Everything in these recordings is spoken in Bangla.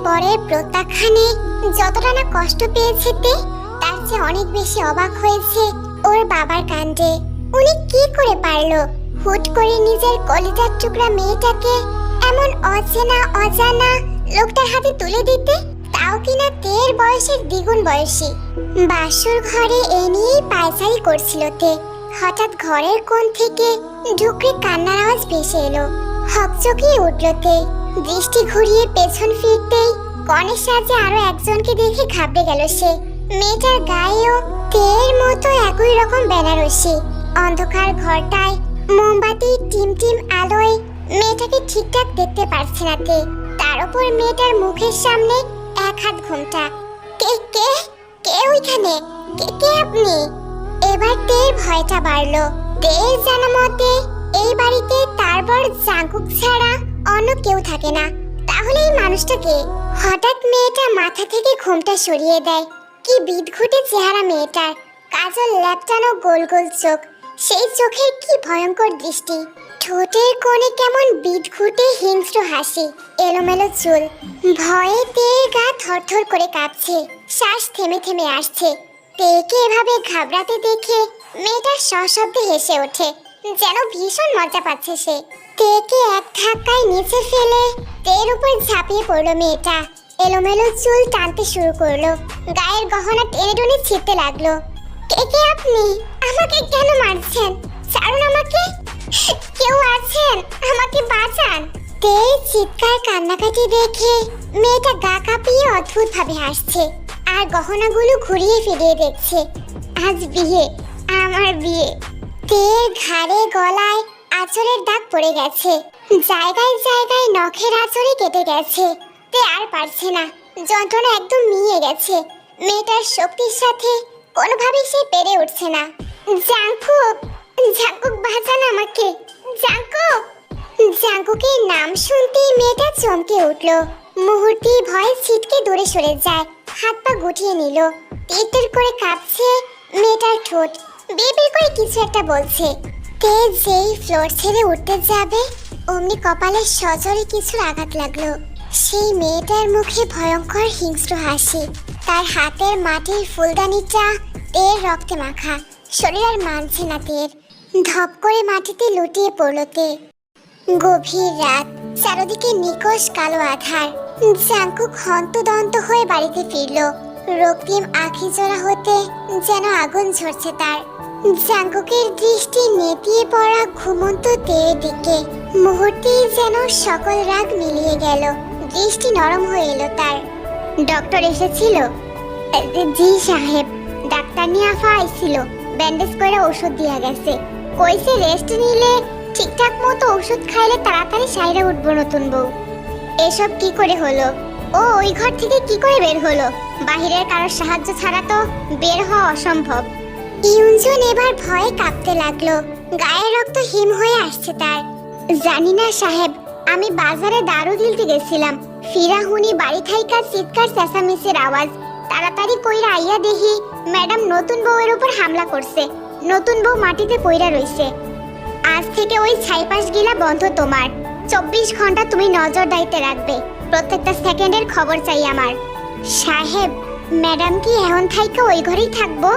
পরের প্রত্যাখ্যানে যতটা না কষ্ট পেয়েছে তার চেয়ে অনেক বেশি অবাক হয়েছে ওর বাবার কাণ্ডে। উনি কি করে পারলো হুট করে নিজের কলিজার টুকরা মেয়েটাকে এমন অজানা লোকটার হাতে তুলে দিতে, তাও কিনা তের বয়সের দ্বিগুণ বয়সী। বাসুর ঘরে এ নিয়েই পায়চারি করছিল হঠাৎ ঘরের কোণ থেকে ঢুকরে কান্নার আওয়াজ ভেসে এলো। হকচকিয়ে উঠল দৃষ্টি ঘুরিয়ে পেছন ফিরতেই কনের সাজে আরো একজনকে দেখে ঘাবড়ে গেল সে। মেয়েটার গায়েও তের মতো একই রকম বেনারসি। অন্ধকার ঘরটায় মোমবাতির টিমটিম আলোয় মেয়েটাকে ঠিকঠাক দেখতে পারছে না তার উপর মেয়েটার মুখের সামনে এক হাত ঘোমটা। কে কে কে ওইখানে? কে আপনি? এবার তের ভয়টা বাড়লো। তের জানা মতে এই বাড়িতে তার বর জাঙ্কুক ছাড়া অন্য কেউ থাকে না। তাহলে এই মানুষটাকে? হঠাৎ মেয়েটা মাথা থেকে ঘোমটা সরিয়ে দেয়। কি বিদঘুটে চেহারা মেয়েটার, কাজল ল্যাপটানো গোল গোল চোখ, সেই চোখের কি ভয়ঙ্কর দৃষ্টি। ঠোঁটের কোণে কেমন বিদঘুটে হিংস্র হাসি, এলোমেলো চুল। ভয়ে তের গা থরথর করে কাঁপছে, শ্বাস থেমে থেমে আসছে। তেকে এভাবে ঘাবড়াতে দেখে মেয়েটা সশব্দে হেসে ওঠে, যেন ভীষণ মজা পাচ্ছে সে। তেকে এক ধাক্কায় নিচে ফেলে তের উপর ঝাঁপিয়ে পড়লো মেয়েটা। এলোমেলো চুল টানতে শুরু করলো, গায়ের গহনা টেনে টুনে ছিঁড়তে লাগলো। কে আপনি? আমাকে কেন মারছেন? ছাড়ুন আমাকে, কেউ আছেন? আমাকে বাঁচান। তের চিৎকার কান্নাকাটি দেখে মেয়েটা গা কাঁপিয়ে অদ্ভুত ভাবে হাসছে আর গহনাগুলো ঘুরিয়ে ফিরিয়ে দেখছে। আজ বিয়ে, আমার বিয়ে। তের ঘাড়ে গলায় আঁচড়ের দাগ পড়ে গেছে, জায়গায় জায়গায় নখের আঁচড়ে কেটে গেছে। তে আর পারছে না, যন্ত্রণা একদম মিয়ে গেছে। মেয়েটার শক্তির সাথে কোনোভাবেই সে পেরে উঠছে না। জাঙ্কুক, জাঙ্কুক বাঁচান আমাকে, জাঙ্কুক। জাঙ্কুকের নাম শুনতেই মেয়েটা চমকে উঠল। মুহূর্তেই ভয় ছিটকে দূরে সরে যায়, হাত পা গুটিয়ে নিল। টিটটির করে কাঁপছে মেয়েটার ঠোঁট, বের করে কিছু একটা বলছে। তে যেই ফ্লোর ছেড়ে উঠতে যাবে অমনি কপালে সজোরে কিছুর আঘাত লাগলো। সেই মেয়েটার মুখে ভয়ঙ্কর হিংস্র হাসি, তার হাতের মাটির ফুলদানিটা তের রক্তে মাখা। শরীর আর মানছে না তের, ধপ করে মাটিতে লুটিয়ে পড়ল তে। গভীর রাত, চারদিকে নিকোষ কালো আধার। জাঙ্কুক হন্তদন্ত হয়ে বাড়িতে ফিরল, রক্তিম আখি জোড়া হতে যেন আগুন ঝরছে তার। জাঙ্কুকের দৃষ্টি নেতিয়ে পড়া ঘুমন্ত তের দিকে, মুহূর্তেই যেন সকল রাগ মিলিয়ে গেল, দৃষ্টি নরম হয়ে এলো তার। ডক্টর এসেছিল? জি সাহেব, ডাক্তার নিয়ে আফা আইছিল, ব্যান্ডেজ করে ওষুধ দিয়া গেছে, কইছে রেস্ট নিলে ঠিকঠাক মতো ওষুধ খাইলে তাড়াতাড়ি সাইরা উঠবো নতুন বউ। এসব কি করে হলো? ও ওই ঘর থেকে কি করে বের হলো? বাহিরের কারোর সাহায্য ছাড়া তো বের হওয়া অসম্ভব। ইউনজন এবার ভয়ে কাঁপতে লাগলো, গায়ের রক্ত হিম হয়ে আসছে তার। জানি না সাহেব, আমি বাজারে দারু দিলতে গেছিলাম, ফিরা হুনি বাড়ি থাইকা চিৎকার চেঁচামেচির আওয়াজ। তাড়াতাড়ি কইরা আইয়া দেখি ম্যাডাম নতুন বউয়ের উপর হামলা করছে। নতুন বউ মাটিতে পইরা রইছে। আজ থেকে ওই ছাইপাশ গিলা বন্ধ তোমার। 24 ঘন্টা তুমি নজরদারিতে রাখবে, প্রত্যেকটা সেকেন্ডের খবর চাই আমার। সাহেব, ম্যাডাম কি এখন থাইকা ওই ঘরেই থাকবো?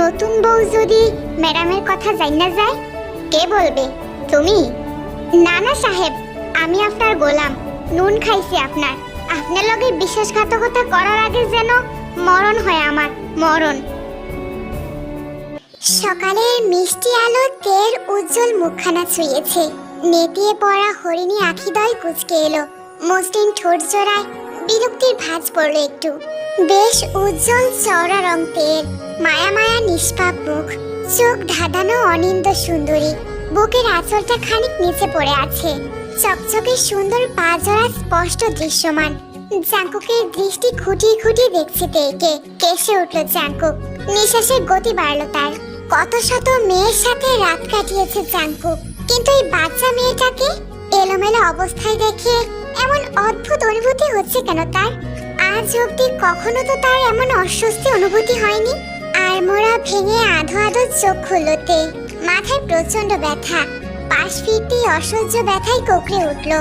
নতুন বউ যদি ম্যাডামের কথা জানা যায়? কে বলবে? তুমি? না না সাহেব, আমি আপনার গোলাম, নুন খাইছি আপনার। আপনার লগে বিশ্বাসঘাতকতা করার আগে যেন মরণ হয় আমার, মরণ। সকালের মিষ্টি আলো তের উজ্জ্বল মুখখানা ছুঁয়েছে। নেতিয়ে পড়া হরিণী আখিদয় কুচকে এলো, মসৃণ ঠোঁট জোড়ায় বিরক্তির ভাঁজ পড়লো একটু। বেশ উজ্জ্বল চওড়া রং তের, মায়া মায়া নিষ্পাপ মুখ, চোখ ধাঁধানো অনিন্দ সুন্দরী। বুকের আঁচলটা খানিক নিচে পড়ে আছে, চকচকে সুন্দর পা জোড়া স্পষ্ট দৃশ্যমান। জাঙ্কুকের দৃষ্টি খুঁটিয়ে খুঁটিয়ে দেখছে তেকে। কেসে উঠল জাঙ্কুক, নিঃশ্বাসের গতি বাড়লো তার। কত শত মেয়ের সাথে রাত কাটিয়েছে জাঙ্কুক, কিন্তু এই বাচ্চা মেয়েটাকে এলোমেলো অবস্থায় দেখে এমন অদ্ভুত অনুভূতি হচ্ছে কেন তার? আজ অব্দি কখনো তো তার এমন অস্বস্তি অনুভূতি হয়নি। আর মোড়া ভেঙে আধো আধো চোখ খুলতে, মাথায় প্রচন্ড ব্যথা, পাশ ফিরতেই অসহ্য ব্যথায় কোঁকড়ে উঠল।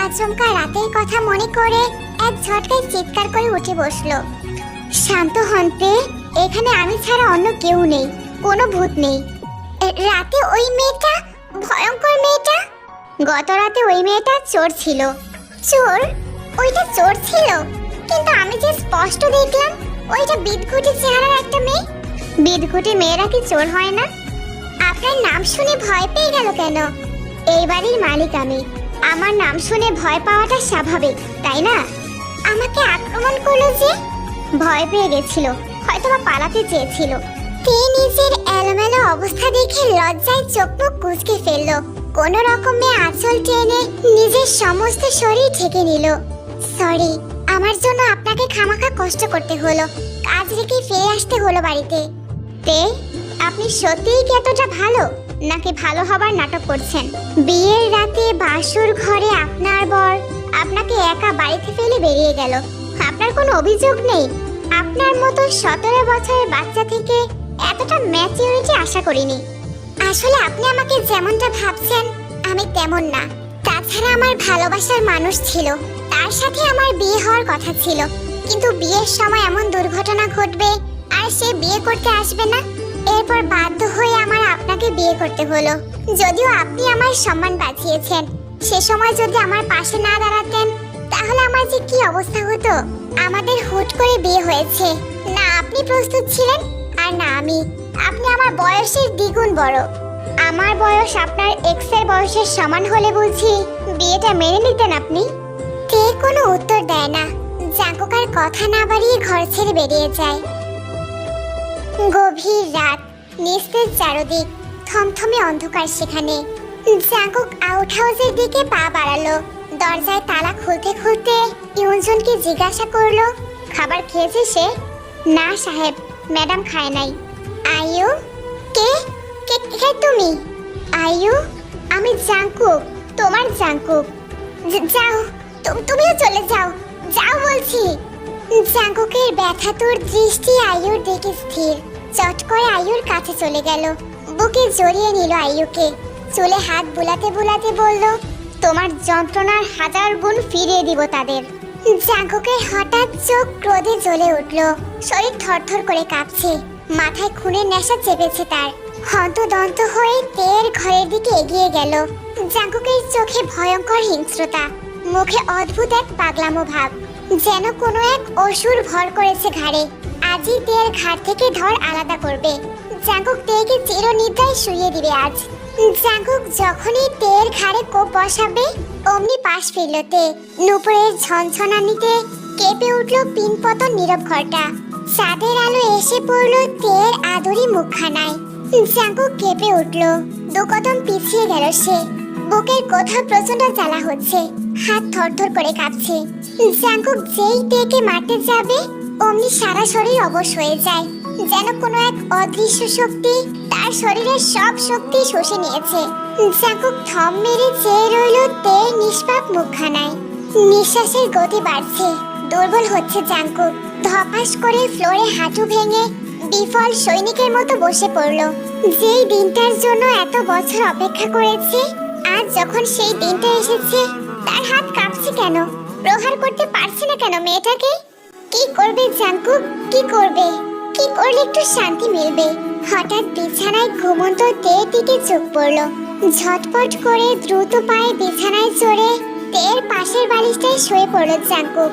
আচমকা রাতের কথা মনে করে এক ঝটকায় চিৎকার করে উঠে বসলো। শান্ত হন তে, এখানে আমি ছাড়া অন্য কেউ নেই, কোনো ভূত নেই। রাতে ওই মেয়েটা, ভয়ঙ্কর মেয়েটা, গত রাতে ওই মেয়েটা চোর ছিল। চোর? ওইটা চোর ছিল? কিন্তু আমি যে স্পষ্ট দেখলাম ওইটা বিদঘুটে চেহারার একটা মেয়ে। বিদঘুটে মেয়েরা কি চোর হয় না? আপনার নাম শুনে ভয় পেয়ে গেল কেন? এই বাড়ির মালিক আমি, আমার নাম শুনে ভয় পাওয়াটা স্বাভাবিক, তাই না? আমাকে আক্রমণ করলো যে? ভয় পেয়ে গেছিল, হয়তোবা পালাতে চেয়েছিল। তে নিজের এলোমেলো অবস্থা দেখে লজ্জায় চোখ মুখ কুঁচকে ফেললো। কোনো রকমে আঁচল টেনে নিজের সমস্ত শরীর ঢেকে নিল। সরি, আমার জন্য আপনাকে খামাখা কষ্ট করতে হলো, কাজ রেখে ফিরে আসতে হলো বাড়িতে। তে, আপনি সত্যিই কি এতটা ভালো, নাকি ভালো হবার নাটক করছেন? বিয়ের রাতে বাসর ঘরে আপনার বর আপনাকে একা বাড়িতে ফেলে বেরিয়ে গেল, আপনার কোনো অভিযোগ নেই? আপনার মতো 17 বছরের বাচ্চা থেকে এতটা ম্যাচিউরিটি আশা করিনি। আসলে আপনি আমাকে যেমনটা ভাবছেন আমি তেমন না। তাছাড়া আমার ভালোবাসার মানুষ ছিল, তার সাথে আমার বিয়ে হওয়ার কথা ছিল, কিন্তু বিয়ের সময় এমন দুর্ঘটনা ঘটবে আর সে বিয়ে করতে আসবে না। এরপর বাধ্য হয়ে আমার আপনাকে বিয়ে করতে হলো। যদিও আপনি আমার সম্মান বাঁচিয়েছেন, সে সময় যদি আমার পাশে না দাঁড়াতেন তাহলে আমার যে কি অবস্থা হতো। আমাদের হুট করে বিয়ে হয়েছে, না আপনি প্রস্তুত ছিলেন আর না আমি। আপনি আমার বয়সের দ্বিগুণ বড়। আমার বয়স আপনার এক্সের বয়সের সমান হলে বুঝি বিয়েটা মেনে নিতেন আপনি? তে কোনো উত্তর দেয় না, জাঙ্কুকার কথা না বাড়িয়ে ঘর ছেড়ে বেরিয়ে যায়। গভীর রাত, নিস্তেজ চারদিক, থমথমে অন্ধকার সেখানে। জাঙ্কুক আউট হাউসের দিকে পা বাড়ালো। দরজায় তালা খুলতে খুলতে ইউনজনকে জিজ্ঞাসা করলো, খাবার খেয়েছে সে? না সাহেব, ম্যাডাম খায় নাই। আয়ু? কে কে কে তুমি? আয়ু, আমি জাঙ্কুক, তোমার জাঙ্কুক। যাও, তুমিও চলে যাও, যাও বলছি। জাঙ্কুকের ব্যথাতুর দৃষ্টি আয়ুর দিকে স্থির। চট করে আয়ুর কাছে চলে গেল, বুকে জড়িয়ে নিল আয়ুকে। চুলে হাত বুলাতে বুলাতে বলল, তোমার যন্ত্রণার 1000 গুণ ফিরিয়ে দিব তাদের। জাঙ্কুকের হঠাৎ চোখ ক্রোধে জ্বলে উঠল, শরীর থরথর করে কাঁপছে, মাথায় খুনের নেশা চেপেছে তার। হন্তদন্ত হয়ে তের ঘরের দিকে এগিয়ে গেল। জাঙ্কুকের চোখে ভয়ঙ্কর হিংস্রতা, মুখে অদ্ভুত এক পাগলামো ভাব, যেন কোনো এক অসুর ভর করেছে ঘাড়ে। আজই তের ঘাট থেকে ধর আলাদা করবে। জাঙ্কুক তেকে চিরনিদ্রায় শুইয়ে দিবে আজ। জাঙ্কুক যখনই তের ঘাড়ে কোপ বসাবে অমনি পাশ ফিরল তে। নুপুরের ঝনঝনানিতে কেঁপে উঠল পিনপতন নীরব ঘরটা। চাঁদের আলো এসে পড়ল তের আদরি মুখখানায়। জাঙ্কুক কেঁপে উঠল, 2 কদম পিছিয়ে গেল সে। বুকের কোথাও প্রচন্ড জ্বালা হচ্ছে, হাত থরথর করে কাঁপছে। জাঙ্কুক যেই তেকে মারতে যাবে অমনি সারা শরীর অবশ হয়ে যায়, যেন কোনো এক অদৃশ্য শক্তি তার শরীরের সব শক্তি শুষে নিয়েছে। জাঙ্কুক থম মেরে চেয়ে রইল তের নিষ্পাপ মুখখানায়। নিঃশ্বাসের গতি বাড়ছে, দুর্বল হচ্ছে জাঙ্কুক। ধপাস করে ফ্লোরে হাঁটু ভেঙে বিফল সৈনিকের মতো বসে পড়ল। যেই দিনটার জন্য এত বছর অপেক্ষা করেছে, আজ যখন সেই দিনটা এসেছে তার হাত কাঁপছে কেন? প্রহার করতে পারছে না কেন মেয়েটাকে? কি করবে জাঙ্কুক, কি করবে? কি করলে একটু শান্তি মিলবে? হঠাৎ বিছানায় ঘুমন্ত তের দিকে চোখ পড়ল। ঝটপট করে দ্রুত পায়ে বিছানায় চড়ে তের পাশের বালিশটায় শুয়ে পড়ল জাঙ্কুক।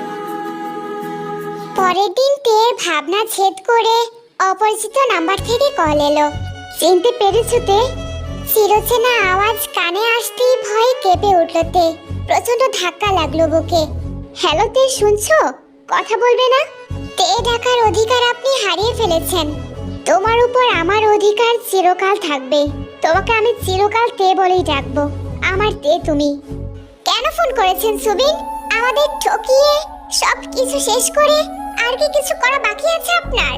পরের দিন তের ভাবনা ছেদ করে অপরিচিত নাম্বার থেকে কল এলো। চিনতে পেরেছ তে? চিরচেনা আওয়াজ কানে আসতেই ভয়ে কেঁপে উঠল তে। প্রচন্ড ধাক্কা লাগলো বুকে। হ্যালো তে, শুনছো? কথা বলবে না? তে ডাকার অধিকার আপনি হারিয়ে ফেলেছেন। তোমার উপর আমার অধিকার চিরকাল থাকবে। তোমাকে আমি চিরকাল তে বলেই ডাকবো। আমার তে তুমি। কেন ফোন করেছেন সুবিন? আমাদের ঠকিয়ে সব কিছু শেষ করে আর কি কিছু করা বাকি আছে আপনার?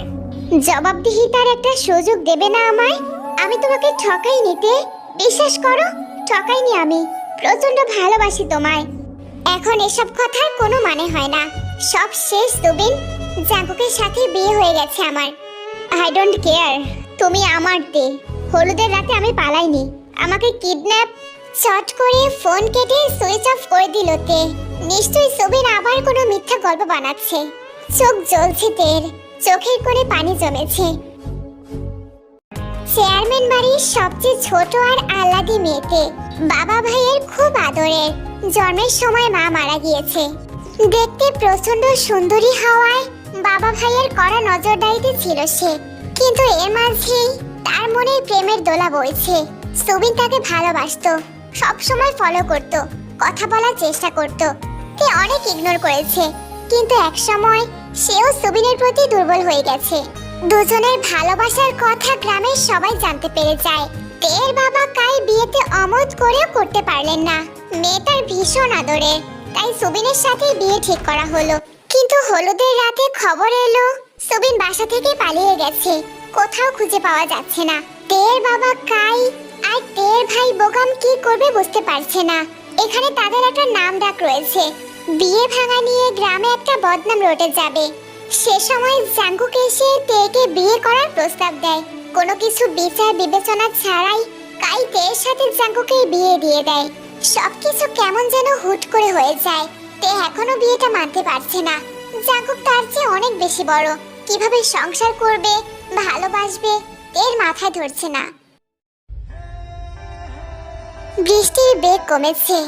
জবাবদিহিতার একটা সুযোগ দেবে না আমায়? আমি তোমাকে ঠকাইনি তে, বিশ্বাস করো, ঠকাইনি আমি। প্রচন্ড ভালোবাসি তোমায়। এখন এসব কথার কোনো মানে হয় না, সব শেষ সুবিন। জাঙ্কুকের সাথে বিয়ে হয়ে গেছে আমার। আই ডোন্ট কেয়ার, তুমি আমার তে। হলুদের রাতে আমি পালাইনি, আমাকে কিডন্যাপ। চট করে ফোন কেটে সুইচ অফ করে দিল তে। নিশ্চয়ই সুবিন আবার কোনো মিথ্যা গল্প বানাচ্ছে। চোখ জ্বলছে তের, চোখের কোণে পানি জমেছে। চেয়ারম্যান বাড়ির সবচেয়ে ছোট আর আহ্লাদী মেয়েতে বাবা ভাইয়ের খুব আদরের। জন্মের সময় মা মারা গিয়েছে। দেখতে প্রচন্ড সুন্দরী হওয়ায় বাবা ভাইয়ের কড়া নজরদারিতে ছিল সে। কিন্তু এর মাঝেই তার মনে প্রেমের দোলা বইছে। সুবিন তাকে ভালোবাসতো, সব সময় ফলো করত, কথা বলার চেষ্টা করত। তে অনেক ইগনোর করেছে, কিন্তু এক সময় সেও সুবিনের প্রতি দুর্বল হয়ে গেছে। দুজনের ভালোবাসার কথা গ্রামের সবাই জানতে পেরে যায়। তের বাবা কাই বিয়েতে অমত করেও করতে পারলেন না। মেয়েটার ভীষণ আদরের, তাই সুবিনের সাথে বিয়ে ঠিক করা হলো। কিন্তু হলুদের রাতে খবর এলো সুবিন বাসা থেকে পালিয়ে গেছে, কোথাও খুঁজে পাওয়া যাচ্ছে না। তের বাবা কাই আর তের ভাই বোগাম কি করবে বুঝতে পারছে না। এখানে তাদের একটা নাম ডাক রয়েছে। বিয়ে ভাঙা নিয়ে গ্রামে একটা বদনাম রটে যাবে। সে সময় জাঙ্কুক এসে তেকে বিয়ে করার প্রস্তাব দেয়। কোনো কিছু বিচার বিবেচনা ছাড়াই কাই তের সাথে জাঙ্কুকে বিয়ে দিয়ে দেয়। সবকিছু কেমন যেন হুট করে হয়ে যায়। তে এখনো বিয়েটা মানতে পারছে না। জাঙ্কুক তার চেয়ে অনেক বেশি বড়, কিভাবে সংসার করবে, ভালোবাসবে এর মাথায় ধরছে না। বৃষ্টির বেগ কমেছে।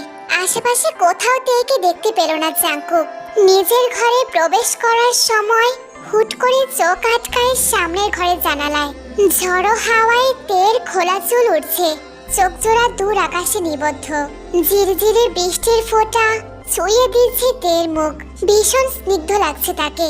আশেপাশে কোথাও তেকে দেখতে পেল না জাঙ্কুক। নিজের ঘরে প্রবেশ করার সময় হুট করে চোখ আটকায় সামনের ঘরে জানালায়। ঝড়ো হাওয়ায় তের খোলা চুল উঠছে, চোখ জোড়া দূর আকাশে নিবদ্ধ। ঝিরঝিরে বৃষ্টির ফোঁটা ছুঁয়ে দিচ্ছে তের মুখ। ভীষণ স্নিগ্ধ লাগছে তাকে।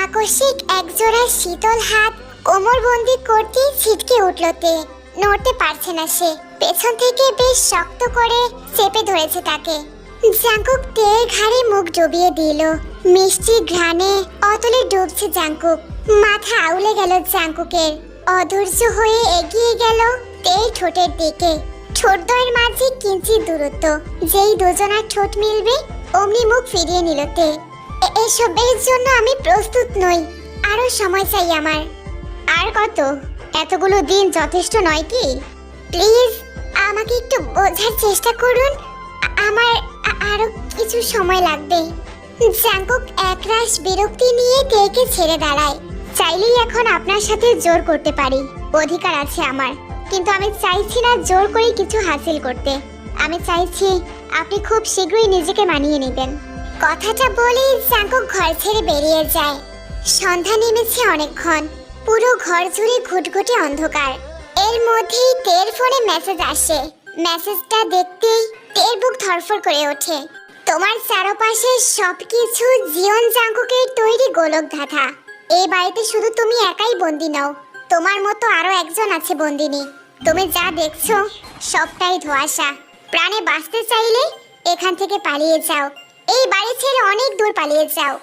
আকস্মিক একজোড়া শীতল হাত কোমরবন্দি করতেই ছিটকে উঠল তে। নড়তে পারছে না সে। পেছন থেকে বেশ শক্ত করে চেপে ধরেছে তাকে। জাঙ্কুক তের ঘাড়ে মুখ ডুবিয়ে দিল। মিষ্টি ঘ্রাণে অতলে ডুবছে জাঙ্কুক। মাথা আউলে গেল জাঙ্কুকের। অধৈর্য হয়ে এগিয়ে গেল তের ঠোঁটের দিকে। ঠোঁটদ্বয়ের মাঝে কিঞ্চিত দূরত্ব। যেই দুজনার ঠোঁট মিলবে অমনি মুখ ফিরিয়ে নিল তে। এসবের জন্য আমি প্রস্তুত নই, আরো সময় চাই আমার। আর কত? এতগুলো দিন যথেষ্ট নয় কি? প্লিজ আমাকে একটু বোঝার চেষ্টা করুন। আমার আরো কিছু সময় লাগবে। জাঙ্কুক একরাশ বিরক্তি নিয়ে তেকে ছেড়ে দাঁড়ায়। চাইলেই এখন আপনার সাথে জোর করতে পারি, অধিকার আছে আমার। কিন্তু আমি চাইছি না জোর করে কিছু হাসিল করতে। আমি চাইছি আপনি খুব শীঘ্রই নিজেকে মানিয়ে নেবেন। কথাটা বলেই জাঙ্কুক ঘর ছেড়ে বেরিয়ে যায়। সন্ধ্যা নেমেছে অনেকক্ষণ। পুরো ঘর জুড়ে ঘুটঘুটে অন্ধকার। এর মধ্যেই তের ফোনে মেসেজ আসে। মেসেজটা দেখতেই তের বুক ধড়ফড় করে ওঠে। তোমার চারপাশে সবকিছু জীবন জাঙ্কুকের তৈরি গোলক ধাঁধা। এই বাড়িতে শুধু তুমি একাই বন্দি নও, তোমার মতো আরো একজন আছে বন্দিনী। তুমি যা দেখছো সবটাই ধোঁয়াশা। প্রাণে বাঁচতে চাইলে এখান থেকে পালিয়ে যাও। এই বাড়ি ছেড়ে অনেক দূর পালিয়ে যাও।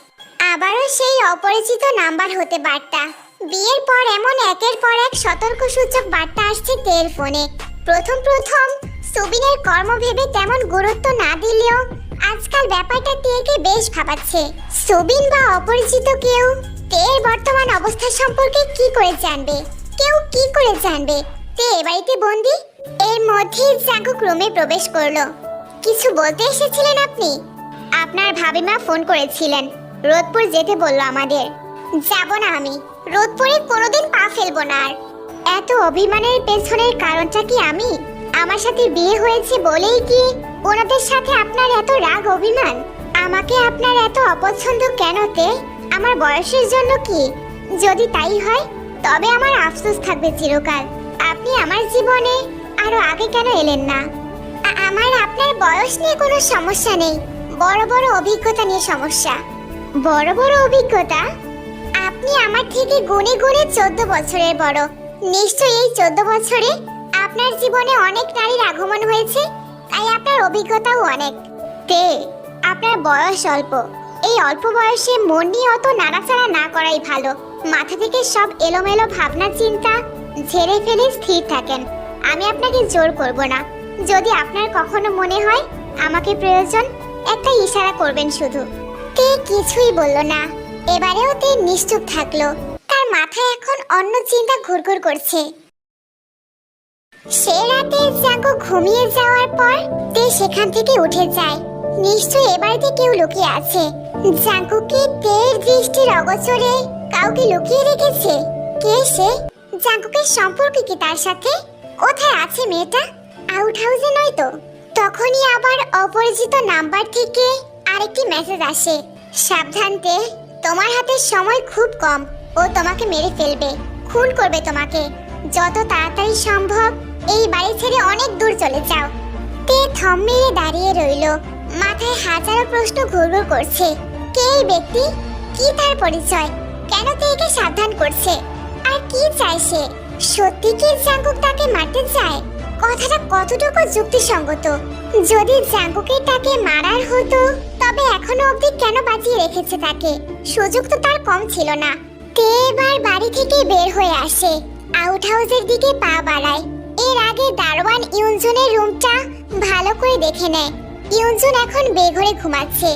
আবারও সেই অপরিচিত নাম্বার হতে বার্তা। বিয়ের পর এমন একের পর এক সতর্কসূচক বার্তা আসছে তের ফোনে। প্রথম সুবিনের কর্ম ভেবে তেমন গুরুত্ব না দিলেও আজকাল ব্যাপারটা তেকে বেশ ভাবাচ্ছে। সুবিন বা অপরিচিত কেউ তের বর্তমান অবস্থা সম্পর্কে কি করে জানবে? কেউ কি করে জানবে তে এ বাড়িতে বন্দি? এর মধ্যেই জাঙ্কুক রুমে প্রবেশ করলো। কিছু বলতে এসেছিলেন আপনি? আপনার ভাবিমা ফোন করেছিলেন, রোদপুর যেতে বলল আমাদের। যাব না আমি, রোদপুরে কোনোদিন পা ফেলবো না আর। এত অভিমানের পেছনের কারণটা কি আমি? আমার সাথে বিয়ে হয়েছে বলেই কি ওনাদের সাথে আপনার এত রাগ অভিমান? আমাকে আপনার এত অপছন্দ কেন তে? আমার বয়সের জন্য কি? যদি তাই হয় তবে আমার আফসোস থাকবে চিরকাল। আপনি আমার জীবনে আরো আগে কেন এলেন না? আমার আপনার বয়স নিয়ে কোনো সমস্যা নেই, বড় বড় অভিজ্ঞতা নিয়ে সমস্যা। বড় বড় অভিজ্ঞতা? আপনি আমার থেকে গুণে গুণে 14 বছরের বড়। নিশ্চয়ই এই 14 বছরে আপনার জীবনে অনেক নারীর আগমন হয়েছে, তাই আপনার অভিজ্ঞতাও অনেক। তে আপনার বয়স অল্প। এই অল্প বয়সে মন নিয়ে অত নাড়াচাড়া না করাই ভালো। মাথা থেকে সব এলোমেলো ভাবনা চিন্তা ঝেড়ে ফেলে স্থির থাকেন। আমি আপনাকে জোর করব না। যদি আপনার কখনো মনে হয় আমাকে প্রয়োজন, একটা ইশারা করবেন শুধু। তে কিছুই বলল না। এবারেও তে নিশ্চুপ থাকলো। তার মাথায় এখন অন্য চিন্তা ঘুরঘুর করছে। সে রাতে জাঙ্কুক ঘুমিয়ে যাওয়ার পর তে সেখান থেকে উঠে যায়। নিশ্চয়ই এ বাড়িতে কেউ লুকিয়ে আছে। জাঙ্কুকে তের দৃষ্টির অগোচরে কাউকে লুকিয়ে রেখেছে। কে সে? জাঙ্কুকের সম্পর্ক কি তার সাথে? কোথায় আছে মেয়েটা? আউট হাউসে নয় তো? তখনই আবার অপরিচিত নাম্বার থেকে আরেকটি মেসেজ আসে। সাবধান তে, তোমার হাতে সময় খুব কম। ও তোমাকে মেরে ফেলবে, খুন করবে তোমাকে। যত তাড়াতাড়ি সম্ভব এই বাড়ি ছেড়ে অনেক দূর চলে যাও। তে থম মেরে দাঁড়িয়ে রইল। মাথায় হাজারো প্রশ্ন ঘুরঘুর করছে। কে এই ব্যক্তি? কি তার পরিচয়? কেন তেকে সাবধান করছে? আর কি চায় সে? সত্যি কি জাঙ্কুক তাকে মারতে চায়? কথাটা কতটুকু যুক্তিসঙ্গত? যদি জাঙ্কুকে তাকে মারার হতো তবে এখনো অবধি কেন বাঁচিয়ে রেখেছে তাকে? সুযোগ তো তার কম ছিল না। তে এবার বাড়ি থেকে বের হয়ে আসে, আউট হাউসের দিকে পা বাড়ায়। এর আগে দারোয়ান ইউনজুনের রুমটা ভালো করে দেখে নেয়। ইউনজুন এখন বেঘরে ঘুমাচ্ছে।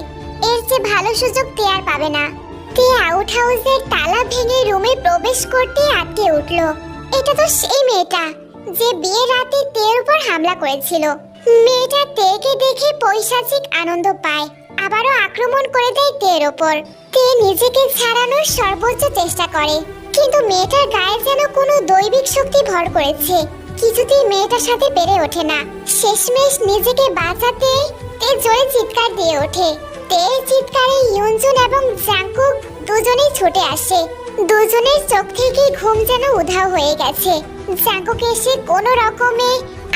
এর চেয়ে ভালো সুযোগ তে আর পাবে না। তে আউট হাউসের তালা ভেঙে রুমে প্রবেশ করতে আটকে উঠল। এটা তো সেই মেয়েটা যে বিয়ের রাতে তের উপর হামলা করেছিল। মেয়েটা তেকে দেখে পৈশাচিক আনন্দ পায়, আবারও আক্রমণ করে দেয় তের উপর। তে নিজেকে ছাড়ানোর সর্বোচ্চ চেষ্টা করে, কিন্তু মেয়েটার গায়ে যেন কোনো দৈবিক শক্তি ভর করেছে। কিছুতেই মেয়েটার সাথে পেরে ওঠে না। শেষমেশ নিজেকে বাঁচাতে তে জোরে চিৎকার দিয়ে ওঠে। তের চিৎকারে ইউনজুন এবং জাঙ্কুক দুজনেই ছুটে আসে। দুজনের চোখ থেকে ঘুম যেন উধাও হয়ে গেছে। জাঙ্কুক এসে কোনো রকমে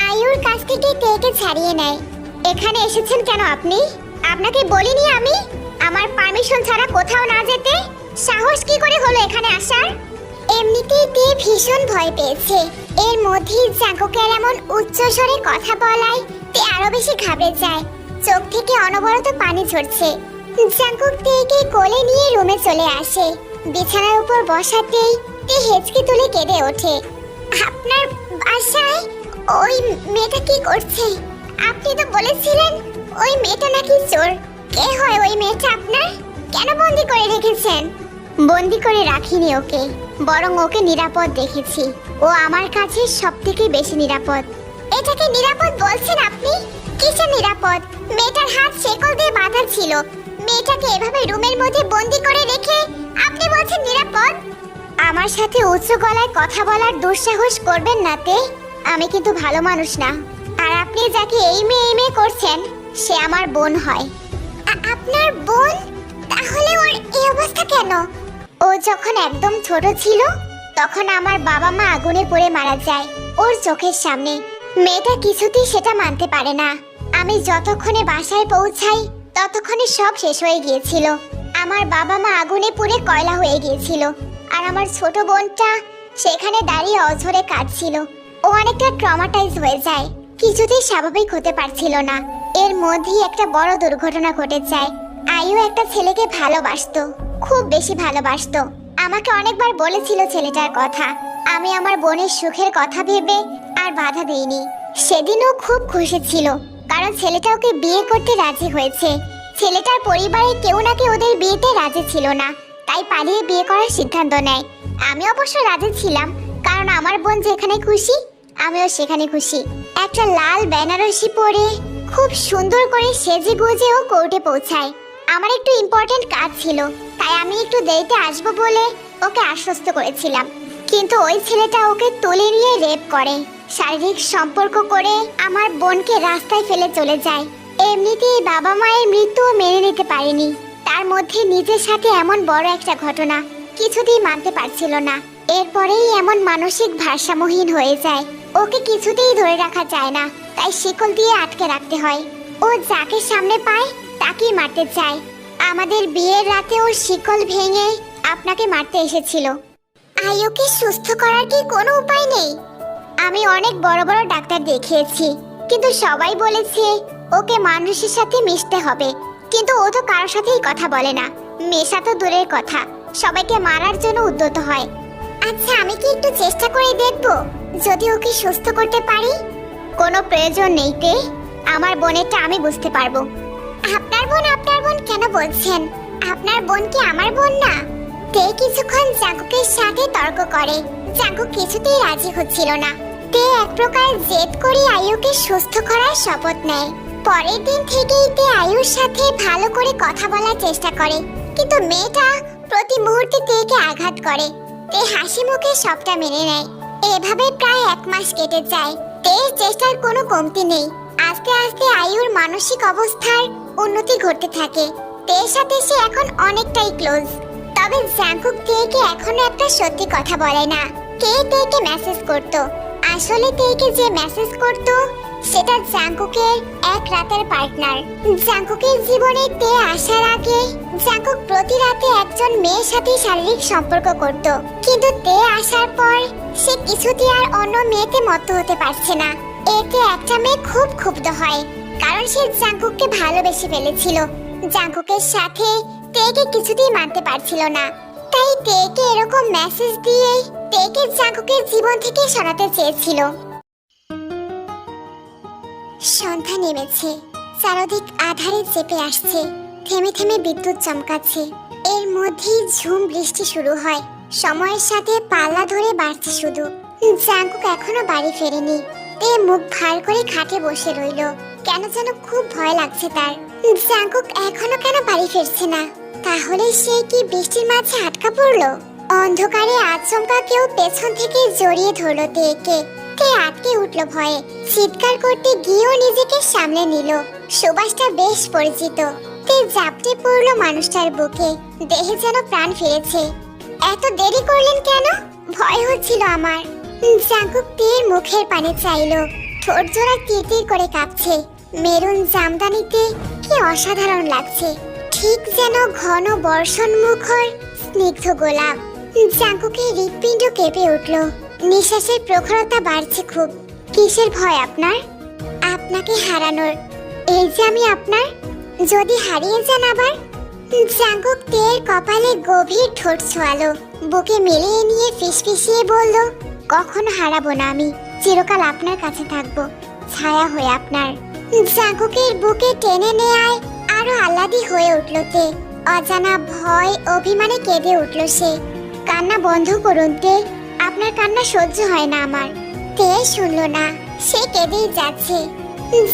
আয়ুর কাছ থেকে তেকে ছাড়িয়ে নেয়। এখানে এসেছেন কেন আপনি? আপনাকে বলিনি আমি আমার পারমিশন ছাড়া কোথাও না যেতে? সাহস কি করে হলো এখানে আসার? এমনিতেই তে ভীষণ ভয় পেয়েছে। এর মধ্যেই জাঙ্কুকের এমন উচ্চস্বরে কথা বলায় তে আরো বেশি ঘাবড়ে যায়। চোখ থেকে অনবরত পানি ঝরছে। জাঙ্কুক তেকে কোলে নিয়ে রুমে চলে আসে। বিছানার উপর বসাতেই তে হেঁচকি তুলে কেঁদে ওঠে। আপনার বাসায় ওই মেয়েটা কি করছে? আপনি তো বলেছিলেন ওই মেয়েটা নাকি চোর। কে হয় ওই মেয়েটা আপনার? কেন বন্দি করে রেখেছেন? বন্দি করে রাখিনি ওকে, বরং ওকে নিরাপদ দেখেছি। ও আমার কাছে সবথেকে বেশি নিরাপদ। এটাকে নিরাপদ বলছেন আপনি? কিসের নিরাপদ? মেয়েটার হাত শেকল দিয়ে বাঁধা ছিল। মেয়েটাকে এভাবে রুমের মধ্যে বন্দি করে রেখে আপনি বলছেন নিরাপদ? আমার সাথে উচ্চ গলায় কথা বলার দুঃসাহস করবেন না তে। আমি কিন্তু ভালো মানুষ না। আর আপনি যাকে এই মেয়ে করছেন সে আমার বোন হয়। আপনার বোন? তাহলে ওর এই অবস্থা কেন? ও যখন একদম ছোট ছিল তখন আমার বাবা মা আগুনে পুড়ে মারা যায় ওর চোখের সামনে। মেয়েটা কিছুতেই সেটা মানতে পারে না। আমি যতক্ষণে বাসায় পৌঁছাই ততক্ষণে সব শেষ হয়ে গিয়েছিল। আমার বাবা মা আগুনে পুড়ে কয়লা হয়ে গিয়েছিল, আর আমার ছোট বোনটা সেখানে দাঁড়িয়ে অঝরে কাঁদছিল। ও অনেকটা ট্রমাটাইজ হয়ে যায়, কিছুতেই স্বাভাবিক হতে পারছিল না। এর মধ্যেই একটা বড় দুর্ঘটনা ঘটে যায়। আয়ু একটা ছেলেকে ভালোবাসতো, খুব বেশি ভালোবাসতো। আমাকে অনেকবার বলেছিল ছেলেটার কথা। আমি আমার বোনের সুখের কথা ভেবে আর বাধা দেইনি। সেদিনও খুব খুশি ছিল, কারণ ছেলেটা ওকে বিয়ে করতে রাজি হয়েছে। ছেলেটার পরিবারের কেউ নাকি ওদের বিয়েতে রাজি ছিল না, তাই পালিয়ে বিয়ে করার সিদ্ধান্ত নেয়। আমি অবশ্য রাজি ছিলাম, কারণ আমার বোন যেখানে খুশি আমিও সেখানে খুশি। একটা লাল বেনারসি পরে খুব সুন্দর করে সেজে গুজে ও কোর্টে পৌঁছায়। আমার একটু ইম্পর্টেন্ট কাজ ছিল, তাই আমি একটু দেরিতে আসবো বলে ওকে আশ্বস্ত করেছিলাম। কিন্তু ওই ছেলেটা ওকে তুলে নিয়ে রেপ করে, শারীরিক সম্পর্ক করে আমার বোনকে রাস্তায় ফেলে চলে যায়। এমনিতেই বাবা মায়ের মৃত্যুও মেনে নিতে পারেনি, তার মধ্যে নিজের সাথে এমন বড় একটা ঘটনা কিছুতেই মানতে পারছিল না। এরপরেই এমন মানসিক ভারসাম্যহীন হয়ে যায়, ওকে কিছুতেই ধরে রাখা যায় না, তাই শিকল দিয়ে আটকে রাখতে হয়। ও যাকে সামনে পায় তাকেই মারতে চায়। আমাদের বিয়ের রাতে ওর শিকল ভেঙে আপনাকে মারতে এসেছিল। আয়ুকে সুস্থ করার কি কোনো উপায় নেই? আমি অনেক বড় বড় ডাক্তার দেখিয়েছি, কিন্তু সবাই বলেছে ওকে মানুষের সাথে মিশতে হবে। কিন্তু ও তো কারোর সাথেই কথা বলে না, মেশা তো দূরের কথা, সবাইকে মারার জন্য উদ্যত হয়। আচ্ছা, আমি কি একটু চেষ্টা করে দেখব যদি ওকে সুস্থ করতে পারি? কোনো প্রয়োজন নেই তে, আমার বোনেরটা আমি বুঝতে পারবো। আপনার বোন কেন বলছেন? আপনার বোন কি আমার বোন না? তে কিছুক্ষণ জাঙ্কুকের সাথে তর্ক করে। জাঙ্কুক কিছুতেই রাজি হচ্ছিল না। তে এক প্রকার জেদ করে আয়ুকে সুস্থ করার শপথ নেয়। পরের দিন থেকেই তে আয়ুর সাথে ভালো করে কথা বলার চেষ্টা করে, কিন্তু মেয়েটা প্রতি মুহূর্তে তেকে আঘাত করে। তে হাসি মুখে সবটা মেনে নেয়। এভাবে প্রায় 1 মাস কেটে যায়। তের চেষ্টার কোনো কমতি নেই। আস্তে আস্তে আয়ুর মানসিক অবস্থার উন্নতি ঘটতে থাকে। তের সাথে সে এখন অনেকটাই ক্লোজ। তবে জাঙ্কুক তেকে এখনো একটা সত্যি কথা বলে না। তেকে মেসেজ করতো। আসলে তেকে যে মেসেজ করতো সেটা জাঙ্কুকের এক রাতের পার্টনার। জাঙ্কুকের জীবনে তে আসার আগে জাঙ্কুক প্রতি রাতে একজন মেয়ের সাথে শারীরিক সম্পর্ক করত, কিন্তু তে আসার পর সে কিছুতেই আর অন্য মেয়েতে মত্ত হতে পারছে না। এতে একটা মেয়ে খুব ক্ষুব্ধ হয়, কারণ সে জাঙ্কুককে ভালোবেসে ফেলেছিল। জাঙ্কুকের সাথে তেকে কিছুতেই মানতে পারছিল না, তাই তেকে এরকম মেসেজ দিয়ে তেকে জাঙ্কুকের জীবন থেকে সরাতে চেয়েছিল। সন্ধ্যা নেমেছে, চারদিক আধারে চেপে আসছে। থেমে থেমে বিদ্যুৎ চমকাচ্ছে। এর মধ্যেই ঝুম বৃষ্টি শুরু হয়। সময়ের সাথে পাল্লা ধরে বাড়ছে শুধু। জাঙ্কুক এখনো বাড়ি ফেরেনি। তে মুখ ভার করে খাটে বসে রইল। কেন যেন খুব ভয় লাগছে তার। জাঙ্কুক এখনো কেন বাড়ি ফিরছে না? তাহলে সে কি বৃষ্টির মাঝে আটকা পড়লো? অন্ধকারে আচমকা কেউ পেছন থেকে জড়িয়ে ধরলো তেকে। তে আটকে উঠলো ভয়ে। চিৎকার করতে গিয়েও নিজেকে সামলে নিল। সুবাসটা বেশ পরিচিত। তে ঝাপটে পড়লো মানুষটার বুকে। দেহে যেন প্রাণ ফিরেছে। এত দেরি করলেন কেন? ভয় হচ্ছিল আমার। জাঙ্কুক তের মুখের পানে চাইলো। ঠোঁট জোড়া তিরতির করে কাঁপছে। মেরুন জামদানিতে কি অসাধারণ লাগছে, ঠিক যেন ঘন বর্ষণ মুখর স্নিগ্ধ গোলাপ। জাঙ্কুকের হৃৎপিণ্ড কেঁপে উঠল। নিঃশ্বাসের প্রখরতা বাড়ছে খুব। কিসের ভয় আপনার? আপনাকে হারানোর। এই যে আমি আপনার, যদি হারিয়ে যান আবার? জাঙ্কুক তের কপালে গভীর ঠোঁট ছোঁয়ালো। বুকে মিলিয়ে নিয়ে ফিসফিসিয়ে বলল, কখনো হারাবো না আমি। চিরকাল আপনার কাছে থাকবো, ছায়া হয়ে আপনার। জাঙ্কুকের বুকে টেনে নেয় আরো আহ্লাদি হয়ে উঠল তে। অজানা ভয় অভিমানে কেঁদে উঠল সে। কান্না বন্ধ করুন তে, আপনার কান্না সহ্য হয় না আমার। তে শুনল না, সে কেঁদেই যাচ্ছে।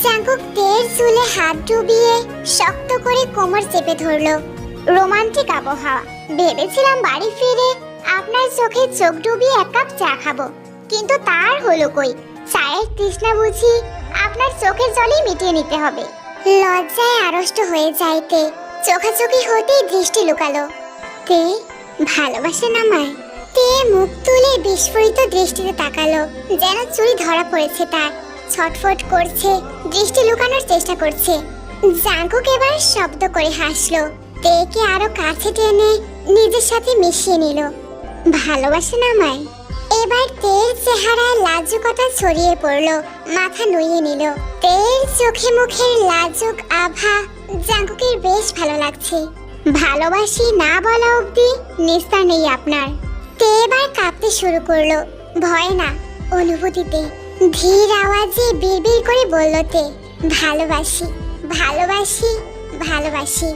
জাঙ্কুক তের চুলে হাত ডুবিয়ে শক্ত করে কোমর চেপে ধরলো। রোমান্টিক আবহাওয়া। ভেবেছিলাম বাড়ি ফিরে আপনার চোখে চোখ ডুবিয়ে 1 কাপ চা খাবো, কিন্তু তার হলো কই। চায়ের তৃষ্ণা বুঝি আপনার চোখের জলেই মিটিয়ে নিতে হবে। লজ্জায় আড়ষ্ট হয়ে যায় তে। চোখাচোখি হতেই দৃষ্টি লুকালো। তে ভালোবাসেন আমায়? তে মুখ তুলে বিস্ফোরিত দৃষ্টিতে তাকালো, যেন চুরি ধরা পড়েছে তার। ছটফট করছে, দৃষ্টি লুকানোর চেষ্টা করছে। জাঙ্কুক এবার শব্দ করে হাসলো। তেকে আরো কাছে টেনে নিজের সাথে মিশিয়ে নিল। ভালোবাসেন আমায়? এবার তের চেহারায় লাজুকতা ছড়িয়ে পড়লো। মাথা নুইয়ে নিল। তের চোখে মুখের লাজুক আভা জাঙ্কুকের বেশ ভালো লাগছে। ভালোবাসি না বলা অবধি নিস্তার নেই আপনার। তে এবার কাঁপতে শুরু করলো। ভয় না, অনুভূতিতে। ধীর আওয়াজে বিড়বিড় করে বলল তে, ভালোবাসি, ভালোবাসি, ভালোবাসি।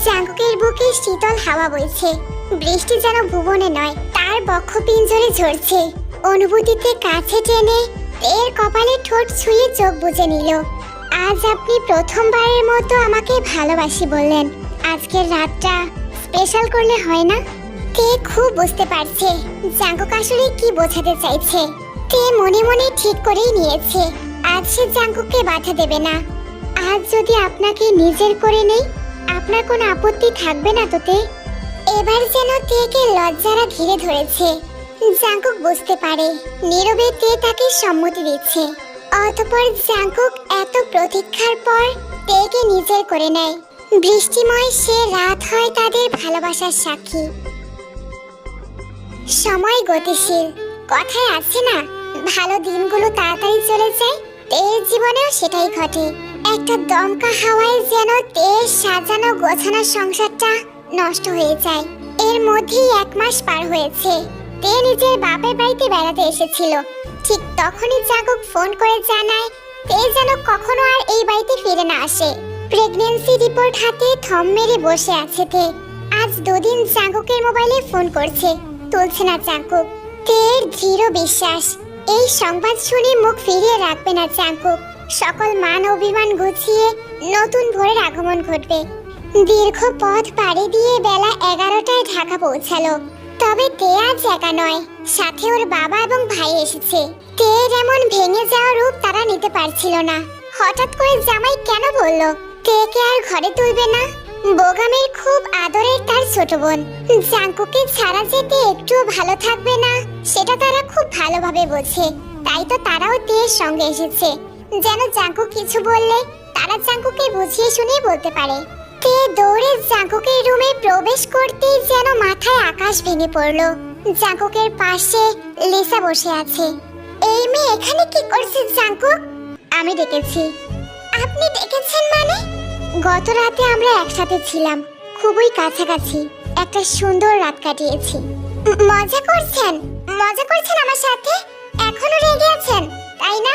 জাঙ্কুকের বুকে শীতল হাওয়া বইছে। বৃষ্টি যেন ভুবনে নয়, তার বক্ষ পিঞ্জরে ঝরছে। অনুভূতিতে কাছে টেনে এর কপালে ঠোঁট ছুঁয়ে চোখ বুজে নিল। আজ আপনি প্রথমবারের মতো আমাকে ভালোবাসি বললেন। আজকের রাতটা স্পেশাল করলে হয় না? তে খুব বুঝতে পারছে জাঙ্কুক আসলে কি বোঝাতে চাইছে। তে মনে মনে ঠিক করেই নিয়েছে, আজ সে জাঙ্কুককে বাধা দেবে না। আজ যদি আপনাকে নিজের করে নেই, আপনার কোনো আপত্তি থাকবে না তো তে? এবার যেন তেকে লজ্জারা ঘিরে ধরেছে। জাঙ্কুক বুঝতে পারে নীরবে তে তাকে সম্মতি দিচ্ছে। অতঃপর জাঙ্কুক এত প্রতীক্ষার পর তেকে নিজের করে নেয়। বৃষ্টিময় সে রাত হয় তাদের ভালোবাসার সাক্ষী। সময় গতিশীল। কথায় আছে না, ভালো দিনগুলো তাড়াতাড়ি চলে যায়। তের জীবনেও সেটাই ঘটে। একটা দমকা হাওয়ায় যেন তের সাজানো গোছানো সংসারটা নষ্ট হয়ে যায়। এর মধ্যেই 1 মাস পার হয়েছে। তে নিজের বাপের বাড়িতে বেড়াতে এসেছিল। ঠিক তখনই জাঙ্কুক ফোন করে জানায় তে যেন কখনো আর এই বাড়িতে ফিরে না আসে। প্রেগন্যান্সি রিপোর্ট হাতে থম মেরে বসে আছে তে। আজ 2 দিন জাঙ্কুকের মোবাইলে ফোন করছে, তুলছে না জাঙ্কুক। তের দৃঢ় বিশ্বাস এই সংবাদ শুনে মুখ ফিরিয়ে রাখবে না জাঙ্কুক। সকল মান অভিমান গুছিয়ে নতুন ভোরের আগমন ঘটবে। দীর্ঘ পথ পাড়ি দিয়ে বেলা 11টায় ঢাকা পৌঁছালো। তবে তে আজ একা নয়, সাথে ওর বাবা এবং ভাই এসেছে। তের এমন ভেঙে যাওয়া রূপ তারা নিতে পারছিল না। হঠাৎ করে জামাই কেন বলল তেকে আর ঘরে তুলবে না? বোগামের খুব আদরের তার ছোট বোন। জাঙ্কুকে ছাড়া যেতে একটুও ভালো থাকবে না সেটা তারা খুব ভালোভাবে বোঝে। তাই তো তারাও তের সঙ্গে এসেছে, যেন জাঙ্কুক কিছু বললে তারা জাঙ্কুকে বুঝিয়ে শুনিয়ে বলতে পারে। তে দৌড়ে জাঙ্কুকের রুমে প্রবেশ করতেই যেন মাথায় আকাশ ভেঙে পড়লো। জাঙ্কুকের পাশে লিসা বসে আছে। এই মেয়ে এখানে কি করছে জাঙ্কুক? আমি ডেকেছি। আপনি ডেকেছেন মানে? গত রাতে আমরা একসাথে ছিলাম, খুবই কাছাকাছি একটা সুন্দর রাত কাটিয়েছি। মজা করছেন? মজা করছেন আমার সাথে? এখনো রেগে আছেন তাই না?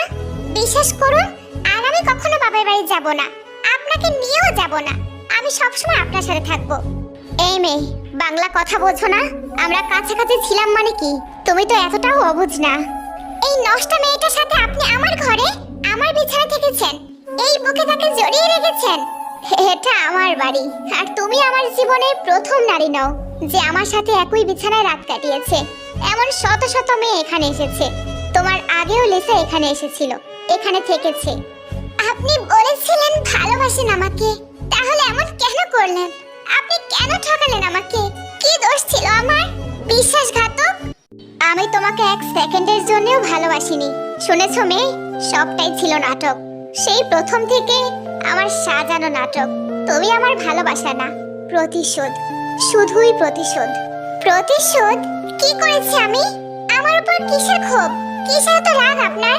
বিশ্বাস করুন, আর আমি কখনো বাবার বাড়ি যাব না, আপনাকে নিয়েও যাব না। আমি সবসময় আপনার সাথে থাকবো। এই মেয়ে, বাংলা কথা বোঝো না? আমরা কাছাকাছি ছিলাম মানে কি? তুমি তো এতটাও অবুঝ না। এই নষ্ট মেয়েটার সাথে আপনি আমার ঘরে আমার বিছানা থেকেছেন, এই বুকে তাকে জড়িয়ে রেখেছেন। এটা আমার বাড়ি, আর তুমি আমার জীবনের প্রথম নারী নও যে আমার সাথে একই বিছানায় রাত কাটিয়েছে। এমন শত শত মেয়ে এখানে এসেছে, তোমার আগেও লিসা এখানে এসেছিল, এখানে থেকেছে। আপনি বলেছিলেন ভালোবাসেন আমাকে, তাহলে এমন কেন করলেন? আপনি কেন ঠকালেন আমাকে? কি দোষ ছিল আমার? বিশ্বাসঘাতক! আমি তোমাকে এক সেকেন্ডের জন্যও ভালোবাসিনি, শুনেছো মেয়ে? সবটাই ছিল নাটক। সেই প্রথম থেকে আমার সাজানো নাটক। তুমি আমার ভালোবাসা না, প্রতিশোধ, শুধুই প্রতিশোধ। প্রতিশোধ? কি করেছি আমি? আমার উপর কিসের ক্ষোভ, কিসের তো রাগ আপনার?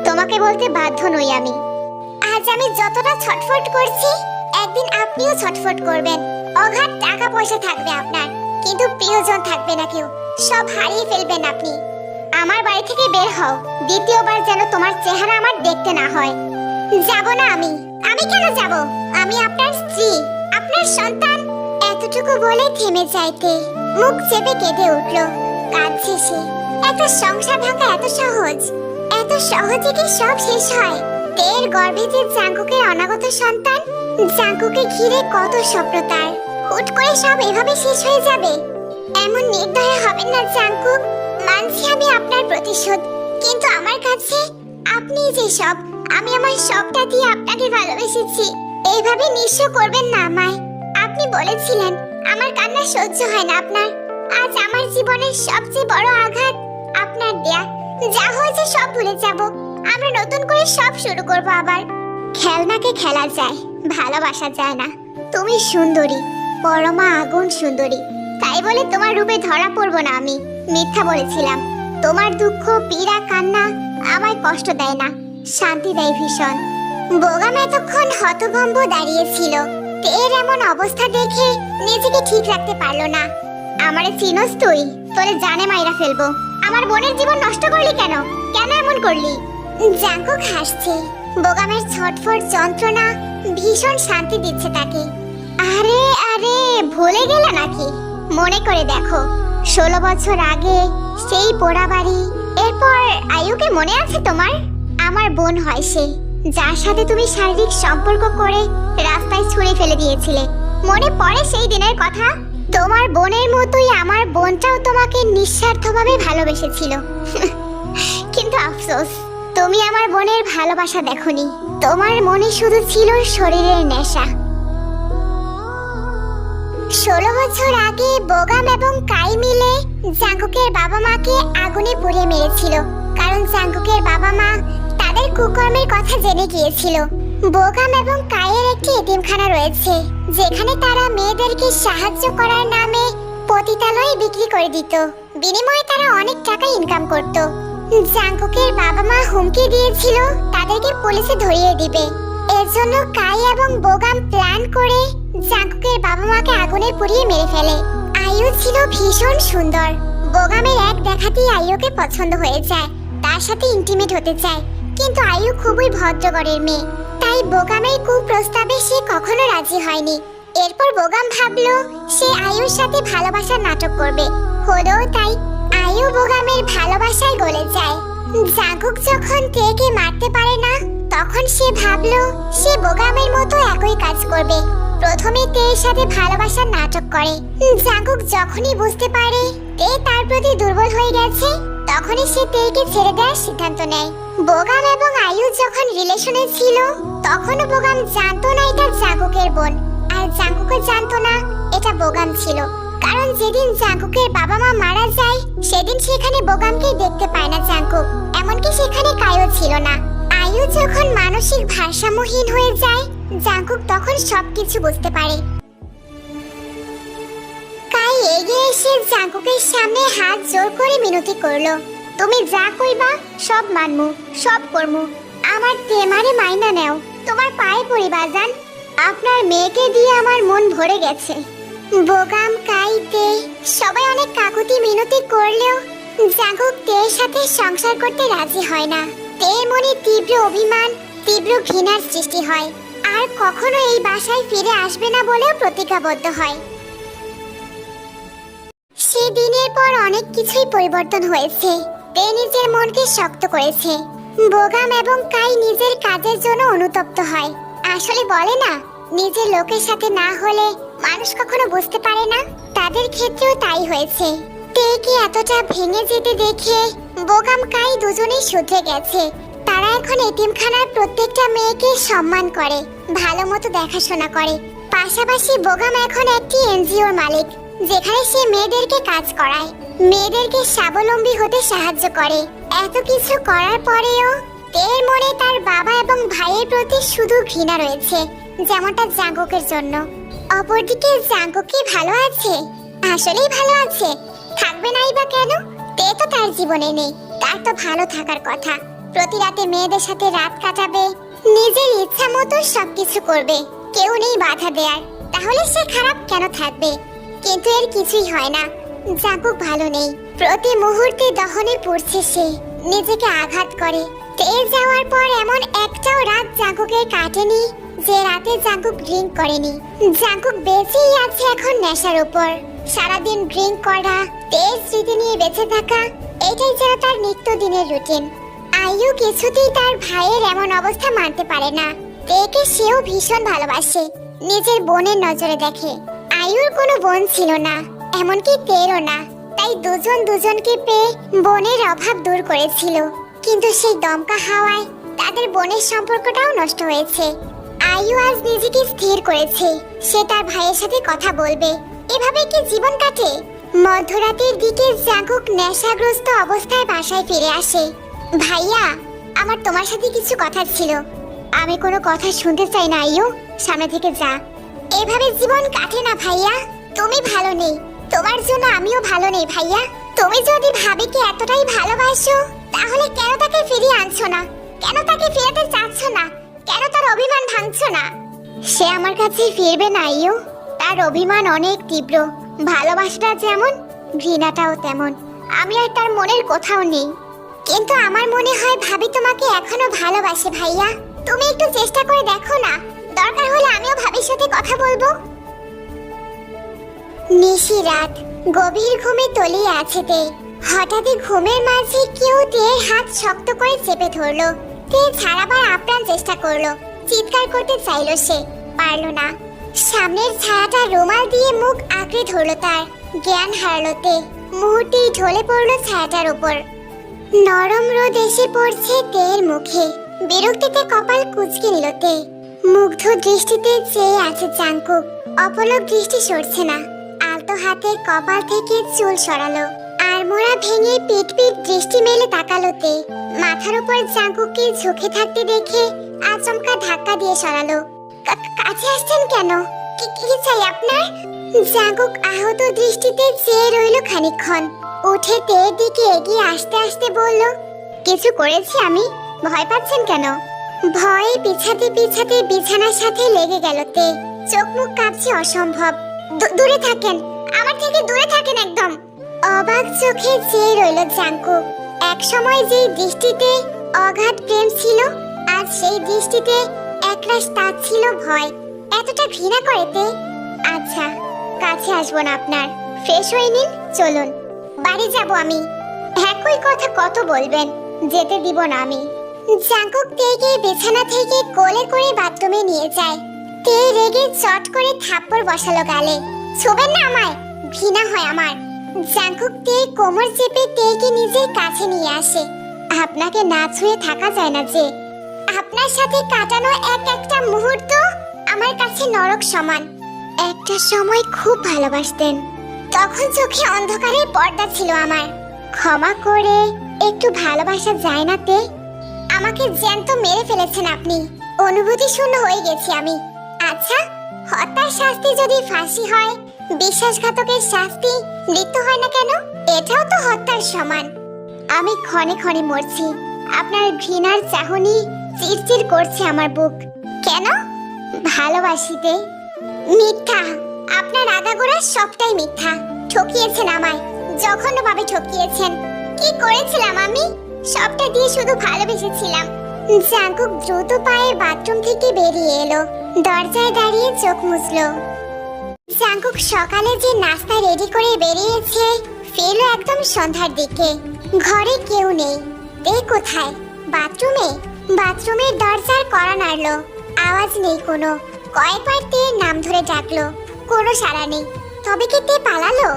তোমাকে বলতে বাধ্য নই আমি। আজ আমি যতটা ছটফট করছি, একদিন আপনিও ছটফট করবেন। অগাধ টাকা পয়সা থাকবে আপনার, কিন্তু প্রিয়জন থাকবে না কেউ। সব হারিয়ে ফেলবেন আপনি। আমার বাড়ি থেকে বের হও, দ্বিতীয়বার যেন তোমার চেহারা আমার দেখতে না হয়। যাব না আমি। আমি কেন যাব? আমি আপনার স্ত্রী, আপনার সন্তান। এতটুকু বলে থেমে যাইতে মুখ চেপে কেঁদে উঠল। কাঁদছে সে। একটা সংসার ভাঙা এত সহজ? এত সহজে কি সব শেষ হয়? তের গর্ভে যে জাঙ্কুকের অনাগত সন্তান, জাঙ্কুকে ঘিরে কত স্বপ্ন তার, হুট করে সব এভাবে শেষ হয়ে যাবে? এমন নির্দয় হবেন না জাঙ্কুক। মানছি আমি আপনার প্রতিশোধ, কিন্তু আমার কাছে আপনি যে সব। আমি আমার সবটা দিয়ে আপনাকে ভালোবেসেছি। এইভাবে নিঃস্ব করবেন না আমায়। আপনি বলেছিলেন আমার কান্না সহ্য হয় না আপনার। আজ আমার জীবনের সবচেয়ে বড় আঘাত আপনার দেয়া। যা হয়েছে সব ভুলে যাব, আমরা নতুন করে সব শুরু করব আবার। খেলনাকে খেলা যায়, ভালোবাসা যায় না। তুমি সুন্দরী, পরমা আগুন সুন্দরী, তাই বলে তোমার রূপে ধরা পড়বো না আমি। মিথ্যা বলেছিলাম। তোমার দুঃখ, পীড়া, কান্না আমায় কষ্ট দেয় না, শান্তি দেয় ভীষণ। বোগাম এতক্ষণ হতভম্ব দাঁড়িয়েছিল। তের এমন অবস্থা দেখে নিজেকে ঠিক রাখতে পারলো না। আমারে চিনোস তুই? তোরে জানে মাইরা ফেলবো। আমার বোনের জীবন নষ্ট করলি কেন? কেন এমন করলি? জাঙ্কুক হাসছে। বোগামের ছটফট যন্ত্রণা ভীষণ শান্তি দিচ্ছে তাকে। আরে আরে, ভুলে গেলে নাকি? মনে করে দেখো, 16 বছর আগে সেই পোড়া বাড়ি। এরপর আয়ুকে মনে আছে তোমার? আমার বোন হয় সে, যার সাথে তুমি শারীরিক সম্পর্ক করে রাস্তায় ছুঁড়ে ফেলে দিয়েছিলে। মনে পড়ে সেই দিনের কথা? তোমার বোনের মতোই আমার বোনটাও তোমাকে নিঃস্বার্থভাবে ভালোবেসেছিল। কিন্তু আফসোস, তুমি আমার বোনের ভালোবাসা দেখোনি। তোমার মনে শুধু ছিল শরীরের নেশা। 16 বছর আগে বোগাম এবং কাই মিলে জাঙ্কুকের বাবা মাকে আগুনে পুড়িয়ে মেরেছিল, কারণ জাঙ্কুকের বাবা মা তাদের কুকর্মের কথা জেনে গিয়েছিল। বোগাম এবং কাইয়ের একটি এতিমখানা রয়েছে, যেখানে তারা মেয়েদেরকে সাহায্য করার নামে পতিতালয়ে বিক্রি করে দিত। বিনিময়ে তারা অনেক টাকা ইনকাম করত। জাঙ্কুকের বাবা মা হুমকি দিয়েছিল তাদেরকে পুলিশে ধরিয়ে দিবে। এর জন্য কাই এবং বোগাম প্ল্যান করে জাঙ্কুকের বাবা মাকে আগুনে পুড়িয়ে মেরে ফেলে। আয়ু ছিল ভীষণ সুন্দর। বোগামের এক দেখাতেই আয়ুকে পছন্দ হয়ে যায়, তার সাথে ইন্টিমেট হতে চায়। কিন্তু আয়ু খুবই ভদ্রঘরের মেয়ে, তাই বোগামের কুপ্রস্তাবে সে কখনো রাজি হয়নি। এরপর বোগাম ভাবলো সে আয়ুর সাথে ভালোবাসার নাটক করবে। হলো তাই। আয়ু বোগামের ভালোবাসায় গলে যায়। জাঙ্কুক যখন তেকে মারতে পারে না, তখন সে ভাবলো সে বোগামের মতো একই কাজ করবে। প্রথমে তের সাথে ভালোবাসার নাটক করে। জাঙ্কুক যখনই বুঝতে পারে তে তার প্রতি দুর্বল হয়ে গেছে, তখনই সে তেকে ছেড়ে দেওয়ার সিদ্ধান্ত নেয়। বোগাম এবং আয়ু যখন রিলেশনে ছিল, তখনও বোগাম জানতো না এটা জাঙ্কুকের বোন, আর জাঙ্কুকও জানতো না এটা বোগাম ছিল। কারণ যেদিন জাঙ্কুকের বাবা মা মারা যায়, সেদিন সেখানে বোগামকে দেখতে পায় না জাঙ্কুক, এমনকি সেখানে কায়ও ছিল না। আয়ু যখন মানসিক ভারসাম্যহীন হয়ে যায়, জাঙ্কুক তখন সবকিছু বুঝতে পারে। কাই এগিয়ে এসে জাঙ্কুকের সামনে হাত জোর করে মিনতি করলো, তুমি যা কইবা সব মানমু, সব করমু। আমার তেমারে মাইনা নেও, তোমার পায়ে পড়ি বাজান। আপনার মেয়েকে দিয়ে আমার মন ভরে গেছে। বোগাম, কাই, তে সবাই অনেক কাকুতি মিনতি করলেও জাঙ্কুক তের সাথে সংসার করতে রাজি হয় না। তের মনে তীব্র অভিমান, তীব্র ঘৃণার সৃষ্টি হয়, আর কখনো এই বাসায় ফিরে আসবে না বলেও প্রতিজ্ঞাবদ্ধ হয়। সেদিনের পর অনেক কিছুই পরিবর্তন হয়েছে। তে নিজের মনকে শক্ত করেছে। বোগাম এবং কাই নিজের কাজের জন্য অনুতপ্ত হয়। আসলে বলে না, নিজের লোকের সাথে না হলে মানুষ কখনো বুঝতে পারে না। তাদের ক্ষেত্রেও তাই হয়েছে। তেকে এতটা ভেঙে যেতে দেখে বোগাম, কাই দুজনেই শুধরে গেছে। তারা এখন এতিমখানার প্রত্যেকটা মেয়েকে সম্মান করে, ভালো মতো দেখাশোনা করে। পাশাপাশি বোগাম এখন একটি এনজিওর মালিক, যেখানে সে মেয়েদেরকে কাজ করায়, মেয়েদেরকে স্বাবলম্বী হতে সাহায্য করে। এত কিছু করার পরেও তের মনে তার বাবা এবং ভাইয়ের প্রতি শুধু ঘৃণা রয়েছে, যেমনটা জাঙ্কুকের জন্য। অপরদিকে জাঙ্কুক কি ভালো আছে? আসলেই ভালো আছে, থাকবে নাই বা কেন? তে তো তার জীবনে নেই, তার তো ভালো থাকার কথা। প্রতি রাতে মেয়েদের সাথে রাত কাটাবে, নিজের ইচ্ছা মতো সবকিছু করবে, কেউ নেই বাধা দেয়ার। তাহলে সে খারাপ কেন থাকবে? কিন্তু এর কিছুই হয় না। জাঙ্কুক ভালো নেই, প্রতি মুহূর্তে দহনে পড়ছে সে, নিজেকে আঘাত করে। তে যাওয়ার পর এমন একটাও রাত জাঙ্কুকের কাটেনি যে রাতে জাঙ্কুক ড্রিঙ্ক করেনি। জাঙ্কুক বেঁচেই আছে এখন নেশার উপর। সারাদিন ড্রিঙ্ক করা, তেজ স্মৃতি নিয়ে বেঁচে থাকা, এটাই যেন তার নিত্যদিনের রুটিন। আয়ু কিছুতেই তার ভাইয়ের এমন অবস্থা মানতে পারে না। তেকে সেও ভীষণ ভালোবাসে, নিজের বোনের নজরে দেখে। আয়ুর কোনো বোন ছিল না, এমনকি তেরও না, তাই দুজন দুজনকে পেয়ে বোনের অভাব দূর করেছিল। কিন্তু সেই দমকা হাওয়ায় তাদের বোনের সম্পর্কটাও নষ্ট হয়েছে। আয়ু আজ নিজেকে স্থির করেছে, সে তার ভাইয়ের সাথে কথা বলবে। এভাবে কি জীবন কাটে? মধ্যরাতের দিকে জাঙ্কুক নেশাগ্রস্ত অবস্থায় বাসায় ফিরে আসে। ভাইয়া, আমার তোমার সাথে কিছু কথা ছিল। আমি কোনো কথা শুনতে চাই না আয়ু, সামনে থেকে যা। এভাবে জীবন কাটে না ভাইয়া, তুমি ভালো নেই, তোমার জন্য আমিও ভালো নেই ভাইয়া। তুমি যদি ভাবিকে এতটাই ভালোবাসো, তাহলে কেন তাকে ফিরিয়ে আনছো না? কেন তাকে ফেরাতে চাচ্ছ না? কেন তার অভিমান ভাঙছো না? সে আমার কাছে ফিরবে না আয়ু, তার অভিমান অনেক তীব্র। ভালোবাসাটা যেমন, ঘৃণাটাও তেমন। আমি আর তার মনের কোথাও নেই, কিন্তু আমার মনে হয় ভাবি তোমাকে এখনো ভালোবাসে ভাইয়া। তুমি একটু চেষ্টা করে দেখো না, দরকার হলে আমিও ভাবির সাথে কথা বলবো। নিশি রাত, গভীর ঘুমে তলিয়ে আছে তে। হঠাৎই ঘুমের মাঝে কেউ তের হাত শক্ত করে চেপে ধরলো। তে ছাড়াবার আপ্রাণ চেষ্টা করলো, চিৎকার করতে চাইলো সে, পারলো না। সামনের ছায়াটা রুমাল দিয়ে মুখ আঁকড়ে ধরলো তার, জ্ঞান হারালো তে। মুহূর্তেই ঢলে পড়লো ছায়াটার উপর। নরম রোদ এসে পড়ছে তের মুখে, বিরক্তিতে কপাল কুঁচকে নিল তে। মুগ্ধ দৃষ্টিতে চেয়ে আছে জাঙ্কুক, অপলক দৃষ্টি সরছে না। আলতো হাতে কপাল থেকে চুল সরালো, আড়মোড়া ভেঙে পিট পিট দৃষ্টি মেলে তাকালো তে। মাথার উপর জাঙ্কুককে ঝুঁকে থাকতে দেখে আচমকা ধাক্কা দিয়ে সরালো। কাছে আসছেন কেন? কি চাই আপনার? জাঙ্কুক আহত দৃষ্টিতে চেয়ে রইল খানিকক্ষণ। উঠে তের দিকে এগিয়ে আসতে আসতে বলল, কিছু করেছি আমি? ভয় পাচ্ছেন কেন? ভয়ে পিছাতে পিছাতে বিছানার সাথে লেগে গেল তে। চোখ মুখ কাঁপছে অসম্ভব। দূরে থাকেন, আমার থেকে দূরে থাকেন একদম। অবাক চোখে চেয়ে রইল জাঙ্কুক। এক সময় যেই দৃষ্টিতে অগাধ প্রেম ছিল, আজ সেই দৃষ্টিতে একরাশ তার ছিল ভয়। এতটা ঘৃণা করে তে। আচ্ছা, কাছে আসবো না আপনার, ফ্রেশ হয়ে নিন, চলুন বাড়ি যাব আমি। একই কথা কত বলবেন? যেতে দিব না আমি। জাঙ্কুক তেকে বিছানা থেকে কোলে করে বাথরুমে নিয়ে যায়। তে রেগে চট করে থাপ্পড় বসালো গালে। ছুবেন না আমায়, ঘৃণা হয় আমার। জাঙ্কুক তে কোমর চেপে তেকে নিজের কাছে নিয়ে আসে। আপনাকে না ছুঁয়ে থাকা যায় না যে। আপনার সাথে কাটানো এক একটা মুহূর্ত আমার কাছে নরক সমান। একটা সময় খুব ভালোবাসতেন, তখন চোখে অন্ধকারের পর্দা ছিল আমার। ক্ষমা করে একটু ভালোবাসা যায় না তে? আমাকে জ্যান্ত মেরে ফেলেছেন আপনি, অনুভূতি শূন্য হয়ে গেছি আমি। আচ্ছা, হত্যার শাস্তি যদি ফাঁসি হয়, বিশ্বাসঘাতকের শাস্তি মৃত্যু হয় না কেন? এটাও তো হত্যার সমান। আমি ক্ষণে ক্ষণে মরছি, আপনার ঘৃণার চাহনি চিরচির করছে আমার বুক। কেন? ভালোবাসিতে। মিথ্যা, আপনার আগাগোড়া সবটাই মিথ্যা। ঠকিয়েছেন আমায়, জঘন্যভাবে ঠকিয়েছেন। কি করেছিলাম আমি? সবটা দিয়ে শুধু ভালোবেসেছিলাম। জাঙ্কুক দ্রুত পায়ে বাথরুম থেকে বেরিয়ে এলো, দরজায় দাঁড়িয়ে চোখ মুছলো। জাঙ্কুক সকালে যে নাস্তা রেডি করে বেরিয়েছে, ফিরল একদম সন্ধ্যার দিকে। ঘরে কেউ নেই। তে কোথায়? বাথরুমে। বাথরুমের দরজার কড়া নাড়লো, আওয়াজ নেই কোনো। কয়েকবার তের নাম ধরে ডাকলো, কোনো সাড়া নেই। তবে কি তে পালালো?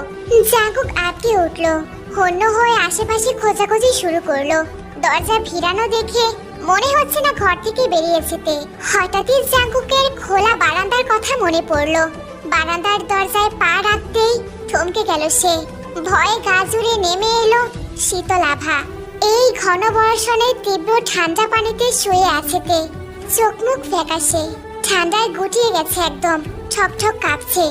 জাঙ্কুক আটকে উঠলো, হন্য হয়ে আশেপাশে খোঁজাখুঁজি শুরু করলো। দরজা ভিড়ানো দেখে মনে হচ্ছে না ঘর থেকে বেরিয়েছে তে। হঠাৎই জাঙ্কুকের খোলা বারান্দার কথা মনে পড়লো। বারান্দার দরজায় পা রাখতেই থমকে গেল সে। ভয়ে গা জুড়ে নেমে এলো শীতল আভা। এই ঘন বর্ষণে তীব্র ঠান্ডা পানিতে শুয়ে আছে তে। চোখ মুখ ফ্যাকাশে, ঠান্ডায় গুটিয়ে গেছে একদম, ঠক ঠক কাঁপছে।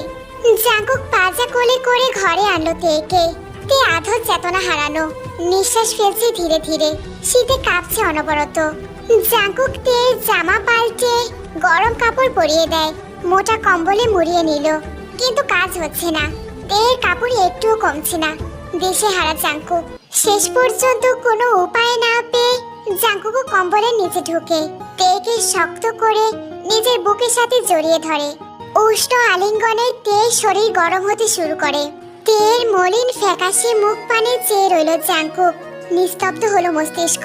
জাঙ্কুক পাজা কোলে করে ঘরে আনলো তেকে। তে আধো চেতনা হারানো, নিঃশ্বাস ফেলছে ধীরে ধীরে, শীতে কাঁপছে অনবরত। জাঙ্কুক তের জামা পাল্টে গরম কাপড় পরিয়ে দেয়, মোটা কম্বলে মুড়িয়ে নিল। কিন্তু কাজ হচ্ছে না, তের কাপড় একটুও কমছে না। দেশে হারা জাঙ্কুক শেষ পর্যন্ত কোনো উপায় না পেয়ে জাঙ্কুকও কম্বলের নিচে ঢুকে তেকে শক্ত করে নিজের বুকের সাথে জড়িয়ে ধরে। উষ্ণ আলিঙ্গনে তে শরীর গরম হতে শুরু করে। তের মলিন ফ্যাকাশে মুখ পানে চেয়ে রইল জাঙ্কুক। নিস্তব্ধ হলো মস্তিষ্ক,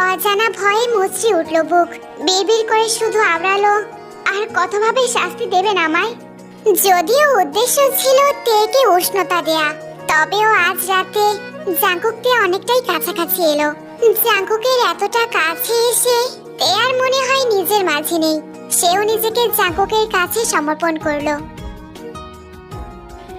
অজানা ভয়ে মুচড়ে উঠল বুক। বিড়বিড় করে শুধু আওড়ালো, আর কতভাবে শাস্তি দেবেন আমায়? যদিও উদ্দেশ্য ছিল তেকে উষ্ণতা দেয়া, তবেও আজ রাতে জাঙ্কুক তে অনেকটাই কাছাকাছি এলো। জাঙ্কুকের এতটা কাছে এসে তে আর মনে হয় নিজের মাঝে নেই। সেও নিজেকে জাঙ্কুকের কাছে সমর্পণ করলো।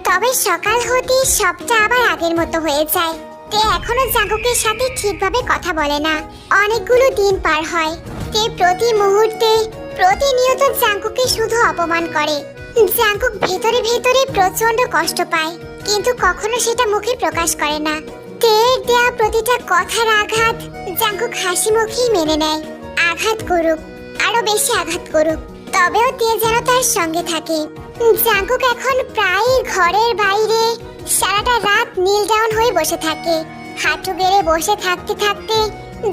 তবে সকাল হতে সবটা আবার আগের মতো হয়ে যায়। তে এখনো জাঙ্কুকের সাথে ঠিকভাবে কথা বলে না। অনেকগুলো দিন পার হয়। তে প্রতি মুহূর্তে প্রতিনিয়ত জাঙ্কুককে শুধু অপমান করে। জাঙ্কুক ভেতরে ভেতরে প্রচন্ড কষ্ট পায়, কিন্তু কখনো সেটা মুখে প্রকাশ করে না। তের দেয়া প্রতিটা কথার আঘাত জাঙ্কুক হাসি মুখেই মেনে নেয়। আঘাত করুক, আরো বেশি আঘাত করুক, তবেও তে যেন তার সঙ্গে থাকে। জাঙ্কুক এখন প্রায় ঘরের বাইরে সারাটা রাত নীল ডাউন হয়ে বসে থাকে। হাঁটু গেড়ে বসে থাকতে থাকতে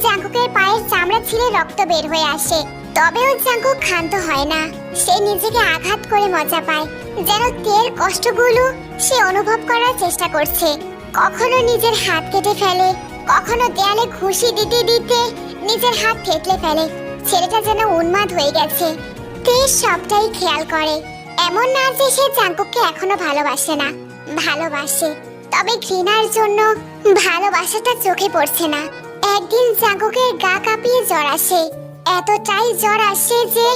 জাঙ্কুকের পায়ের চামড়া ছিঁড়ে রক্ত বের হয়ে আসে। তবেও জাঙ্কুক ক্ষান্ত হয় না। সে নিজেকে আঘাত করে মজা পায়, যেন তের কষ্টগুলো সে অনুভব করার চেষ্টা করছে। কখনো নিজের হাত কেটে ফেলে, কখনো দেয়ালে ঘুষি দিতে দিতে নিজের হাত থেতলে ফেলে। ছেলেটা যেন উন্মাদ হয়ে গেছে। তে সবটাই খেয়াল করে। এমন না যে সে জাঙ্কুককে এখনো ভালোবাসে না, ভালোবাসে, তবে ঘৃণার জন্য ভালোবাসাটা চোখে পড়ছে না। একদিন জাঙ্কুকের গা কাঁপিয়ে জ্বর আসে। এতটাই জ্বর আসে যে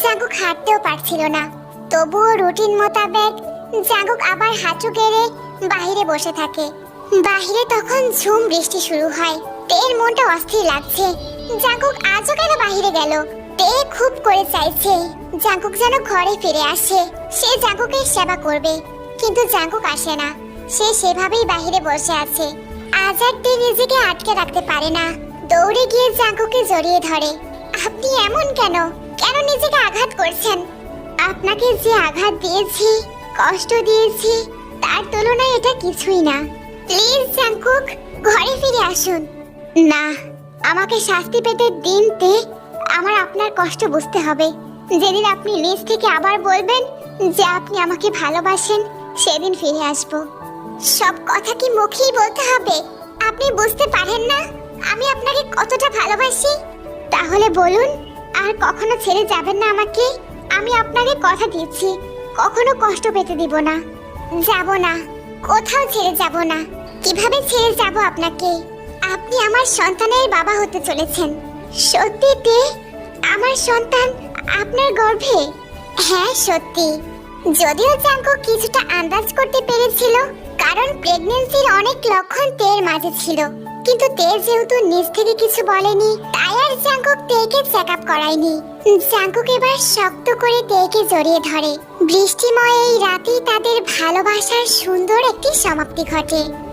জাঙ্কুক হাঁটতেও পারছিল না। তবুও রুটিন মোতাবেক জাঙ্কুক আবার হাঁটু গেড়ে বাহিরে বসে থাকে। বাহিরে তখন ঝুম বৃষ্টি শুরু হয়। তের মনটা অস্থির লাগছে। জাঙ্কুক আজও কেন বাহিরে গেল? তে খুব করে চাইছে জাঙ্কুক যেন ঘরে ফিরে আসে, সে জাঙ্কুকের সেবা করবে। কিন্তু জাঙ্কুক আসে না। সে সেভাবেই বাহিরে বসে আছে। আজ আর তে নিজেকে আটকে রাখতে পারে না। দৌড়ে গিয়ে জাঙ্কুককে জড়িয়ে ধরে। আপনি এমন কেন? কেন নিজেকে আঘাত করছেন? আপনাকে যে আঘাত দিয়েছি, কষ্ট দিয়েছি, তার তুলনায় এটা কিছুই না। প্লিজ জাঙ্কুক, ঘরে ফিরে আসুন। না, আমাকে শাস্তি পেতে দিন তে। আমার আপনার কষ্ট বুঝতে হবে। যেদিন আপনি নিজ থেকে আবার বলবেন যে আপনি আমাকে ভালোবাসেন, সেদিন ফিরে আসবো। সব কথা কি মুখেই বলতে হবে? আপনি বুঝতে পারেন না আমি আপনাকে কতটা ভালোবাসি। তাহলে বলুন, আর কখনো ছেড়ে যাবেন না আমাকে? আমি আপনাকে কথা দিচ্ছি, কখনো কষ্ট পেতে দিব না। যাব না, কোথাও ছেড়ে যাব না। কিভাবে ছেড়ে যাব আপনাকে? আপনি আমার সন্তানের বাবা হতে চলেছেন। সত্যিতে আমার সন্তান আপনার গর্ভে? হ্যাঁ সত্যি। যদিও জাঙ্কুক কিছুটা আন্দাজ করতে পেরেছিল, কারণ প্রেগন্যান্সির অনেক লক্ষণ তের মাঝে ছিল। কিন্তু তে যেহেতু নিজ থেকে কিছু বলেনি, তাই আর জাঙ্কুক তেকে চেক আপ করায়নি। জাঙ্কুক এবার শক্ত করে তেকে জড়িয়ে ধরে। বৃষ্টিময় এই রাতেই তাদের ভালোবাসার সুন্দর একটি সমাপ্তি ঘটে।